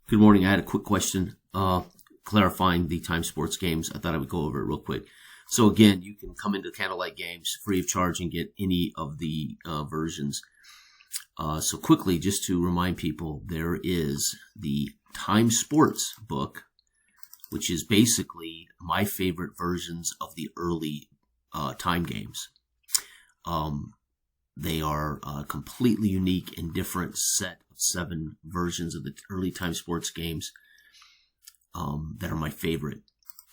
Good morning. I had a quick question clarifying the Time Sports games. I thought I would go over it real quick. So again, you can come into Candlelight Games free of charge and get any of the versions. So quickly, just to remind people, there is the Time Sports book, which is basically my favorite versions of the early time games. They are completely unique and different set of 7 versions of the early Time Sports games that are my favorite.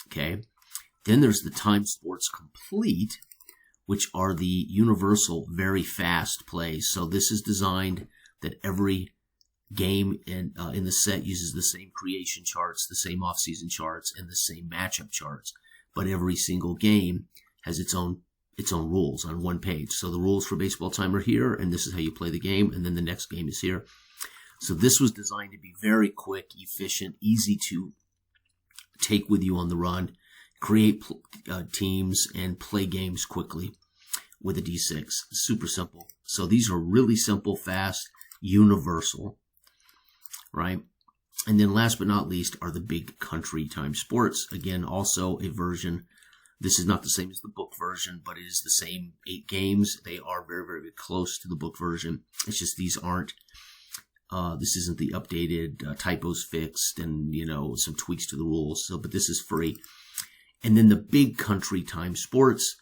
Okay. Then there's the Time Sports Complete, which are the universal, very fast plays. So this is designed that every game in the set uses the same creation charts, the same off-season charts, and the same matchup charts. But every single game has its own rules on one page. So the rules for baseball time are here, and this is how you play the game, and then the next game is here. So this was designed to be very quick, efficient, easy to take with you on the run, create teams, and play games quickly with a D6. Super simple. So these are really simple, fast, universal, right? And then last but not least are the Big Country Time Sports. Again, also a version. This is not the same as the book version, but it is the same 8 games. They are very, very close to the book version. It's just these aren't, this isn't the updated typos fixed and, some tweaks to the rules. So, but this is free. And then the Big Country Time Sports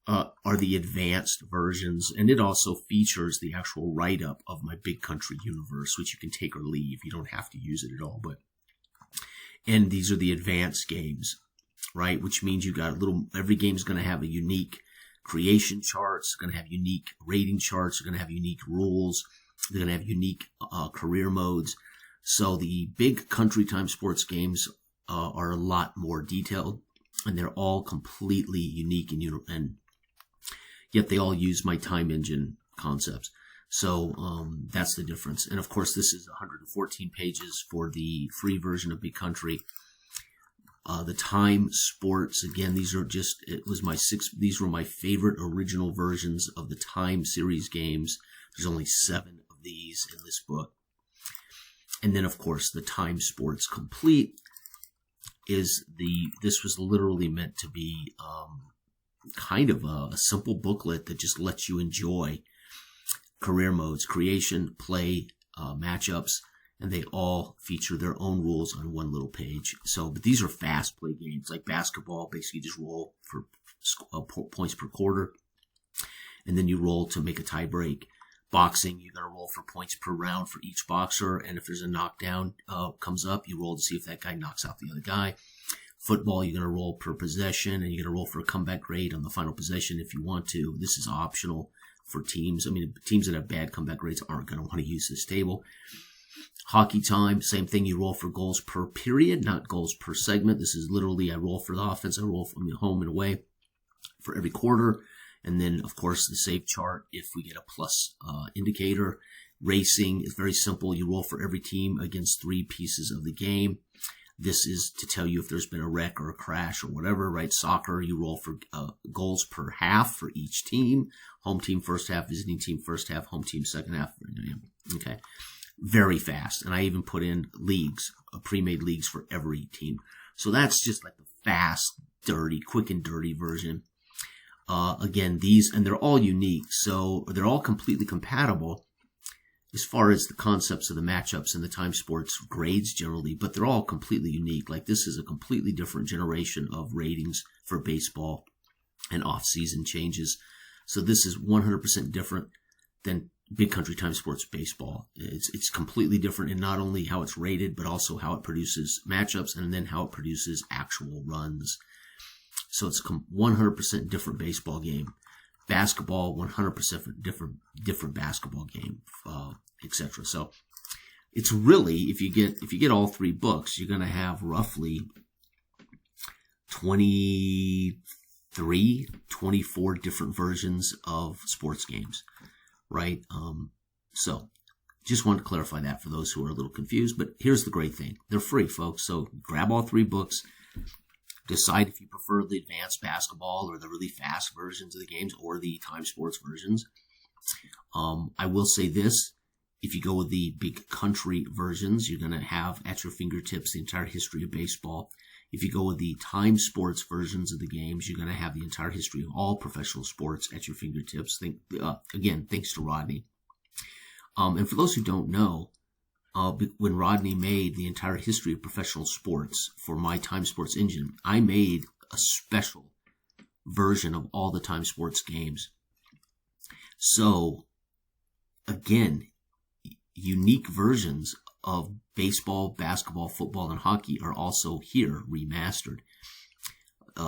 are the advanced versions. And it also features the actual write-up of my Big Country universe, which you can take or leave. You don't have to use it at all. And these are the advanced games, right? Which means you got every game is going to have a unique creation charts, going to have unique rating charts, they're going to have unique rules, they're going to have unique career modes. So the Big Country Time Sports games are a lot more detailed, and they're all completely unique and yet they all use my time engine concepts. So that's the difference. And of course, this is 114 pages for the free version of Big Country. The Time Sports, again, these were my favorite original versions of the Time series games. There's only 7 of these in this book. And then, of course, the Time Sports Complete this was literally meant to be kind of a simple booklet that just lets you enjoy career modes, creation, play, matchups, and they all feature their own rules on one little page. But these are fast play games like basketball. Basically, you just roll for points per quarter, and then you roll to make a tie break. Boxing, you're going to roll for points per round for each boxer, and if there's a knockdown comes up, you roll to see if that guy knocks out the other guy. Football, you're going to roll per possession, and you're going to roll for a comeback grade on the final possession if you want to. This is optional for teams. I mean, teams that have bad comeback grades aren't going to want to use this table. Hockey time, same thing. You roll for goals per period, not goals per segment. This is literally, I roll for the offense. I roll from home and away for every quarter. And then, of course, the save chart if we get a plus indicator. Racing is very simple. You roll for every team against 3 pieces of the game. This is to tell you if there's been a wreck or a crash or whatever, right? Soccer, you roll for goals per half for each team. Home team first half, visiting team first half, home team second half. Okay. Very fast. And I even put in leagues, pre-made leagues for every team. So that's just like the fast, dirty, quick and dirty version. Again, and they're all unique. So they're all completely compatible as far as the concepts of the matchups and the Time Sports grades generally, but they're all completely unique. Like this is a completely different generation of ratings for baseball and off-season changes. So this is 100% different than Big Country Time Sports baseball. It's completely different in not only how it's rated, but also how it produces matchups and then how it produces actual runs. So it's a 100% different baseball game. Basketball, 100% different basketball game, etc. So it's really, if you get all 3 books, you're going to have roughly 24 different versions of sports games, right? So just wanted to clarify that for those who are a little confused. But here's the great thing. They're free, folks. So grab all 3 books. Decide if you prefer the advanced basketball or the really fast versions of the games or the Time Sports versions. I will say this. If you go with the big country versions, you're going to have at your fingertips the entire history of baseball. If you go with the time sports versions of the games, you're going to have the entire history of all professional sports at your fingertips. Again, thanks to Rodney. And for those who don't know, when Rodney made the entire history of professional sports for my Time Sports engine, I made a special version of all the Time Sports games. So, again, unique versions of baseball, basketball, football, and hockey are also here, remastered.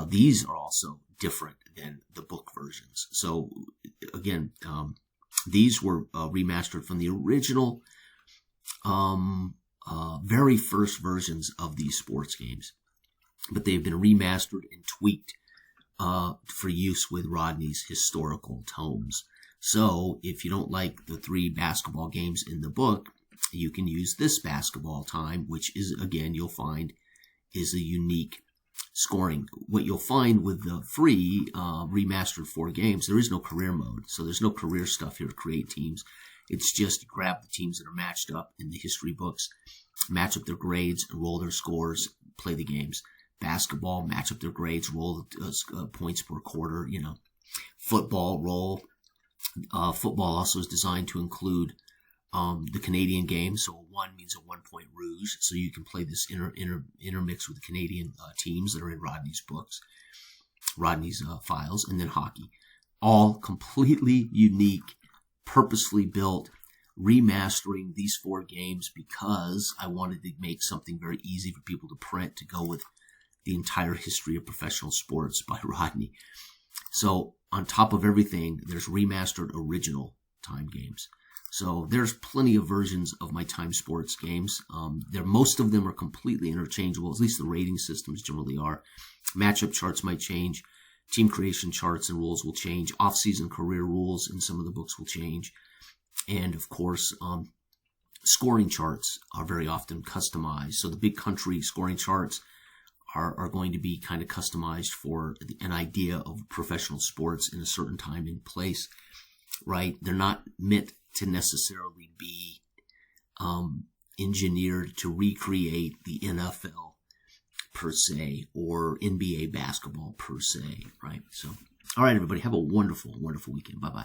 These are also different than the book versions. So, again, these were remastered from the original, very first versions of these sports games. But they've been remastered and tweaked for use with Rodney's historical tomes. So if you don't like the 3 basketball games in the book, you can use this basketball time, which is, again, you'll find is a unique scoring. What you'll find with the free remastered 4 games, there is no career mode. So there's no career stuff here to create teams. It's just grab the teams that are matched up in the history books, match up their grades, roll their scores, play the games. Basketball, match up their grades, roll the points per quarter, Football, roll. Football also is designed to include the Canadian game. So a 1 means a 1-point rouge. So you can play this intermix with the Canadian teams that are in Rodney's books, Rodney's files, and then hockey. All completely unique, purposely built, remastering these 4 games because I wanted to make something very easy for people to print to go with the entire history of professional sports by Rodney. So on top of everything, there's remastered original time games. So there's plenty of versions of my Time Sports games. Most of them are completely interchangeable, at least the rating systems generally are. Matchup charts might change. Team creation charts and rules will change. Off-season career rules in some of the books will change. And, of course, scoring charts are very often customized. So the big country scoring charts are going to be kind of customized for an idea of professional sports in a certain time and place, right? They're not meant to necessarily be engineered to recreate the NFL per se or NBA basketball per se, right? So, all right, everybody, have a wonderful, wonderful weekend. Bye-bye.